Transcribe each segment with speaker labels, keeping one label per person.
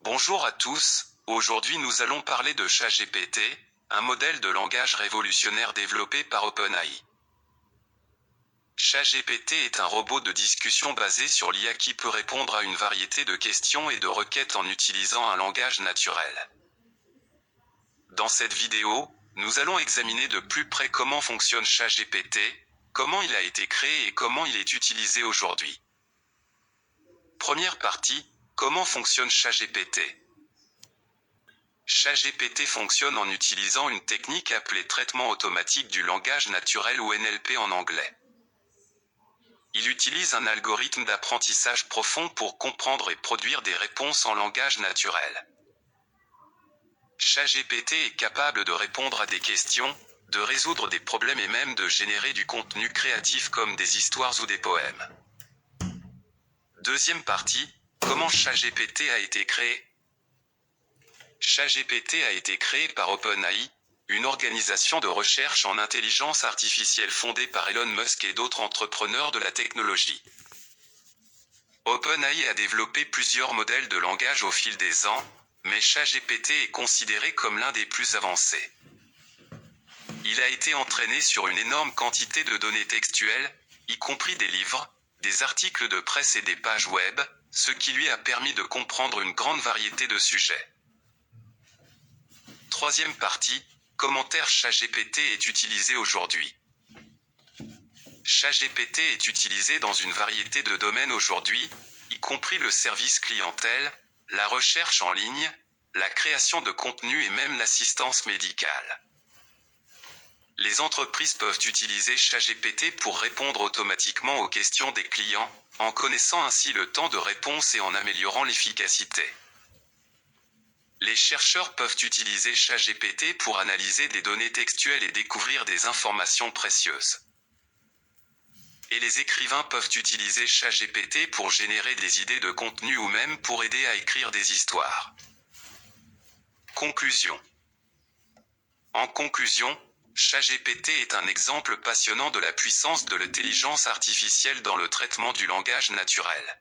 Speaker 1: Bonjour à tous, aujourd'hui nous allons parler de ChatGPT, un modèle de langage révolutionnaire développé par OpenAI. ChatGPT est un robot de discussion basé sur l'IA qui peut répondre à une variété de questions et de requêtes en utilisant un langage naturel. Dans cette vidéo, nous allons examiner de plus près comment fonctionne ChatGPT, comment il a été créé et comment il est utilisé aujourd'hui. Première partie, comment fonctionne ChatGPT? ChatGPT fonctionne en utilisant une technique appelée traitement automatique du langage naturel ou NLP en anglais. Il utilise un algorithme d'apprentissage profond pour comprendre et produire des réponses en langage naturel. ChatGPT est capable de répondre à des questions, de résoudre des problèmes et même de générer du contenu créatif comme des histoires ou des poèmes. Deuxième partie, comment ChatGPT a été créé? ChatGPT a été créé par OpenAI, une organisation de recherche en intelligence artificielle fondée par Elon Musk et d'autres entrepreneurs de la technologie. OpenAI a développé plusieurs modèles de langage au fil des ans, mais ChatGPT est considéré comme l'un des plus avancés. Il a été entraîné sur une énorme quantité de données textuelles, y compris des livres, des articles de presse et des pages web, ce qui lui a permis de comprendre une grande variété de sujets. Troisième partie, commentaire ChatGPT est utilisé aujourd'hui. ChatGPT est utilisé dans une variété de domaines aujourd'hui, y compris le service clientèle, la recherche en ligne, la création de contenu et même l'assistance médicale. Les entreprises peuvent utiliser ChatGPT pour répondre automatiquement aux questions des clients, en connaissant ainsi le temps de réponse et en améliorant l'efficacité. Les chercheurs peuvent utiliser ChatGPT pour analyser des données textuelles et découvrir des informations précieuses. Et les écrivains peuvent utiliser ChatGPT pour générer des idées de contenu ou même pour aider à écrire des histoires. Conclusion. En conclusion, ChatGPT est un exemple passionnant de la puissance de l'intelligence artificielle dans le traitement du langage naturel.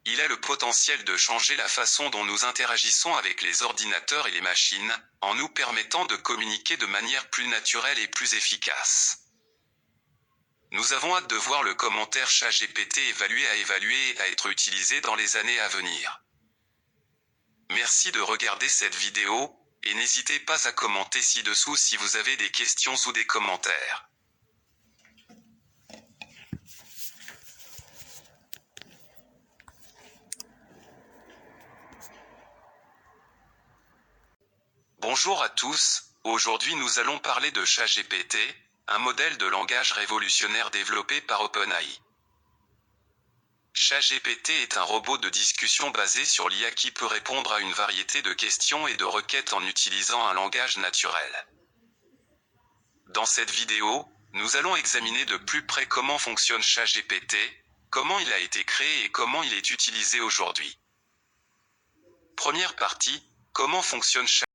Speaker 1: Il a le potentiel de changer la façon dont nous interagissons avec les ordinateurs et les machines, en nous permettant de communiquer de manière plus naturelle et plus efficace. Nous avons hâte de voir le commentaire ChatGPT évalué et à être utilisé dans les années à venir. Merci de regarder cette vidéo, et n'hésitez pas à commenter ci-dessous si vous avez des questions ou des commentaires. Bonjour à tous, aujourd'hui nous allons parler de ChatGPT, un modèle de langage révolutionnaire développé par OpenAI. ChatGPT est un robot de discussion basé sur l'IA qui peut répondre à une variété de questions et de requêtes en utilisant un langage naturel. Dans cette vidéo, nous allons examiner de plus près comment fonctionne ChatGPT, comment il a été créé et comment il est utilisé aujourd'hui. Première partie, comment fonctionne ChatGPT?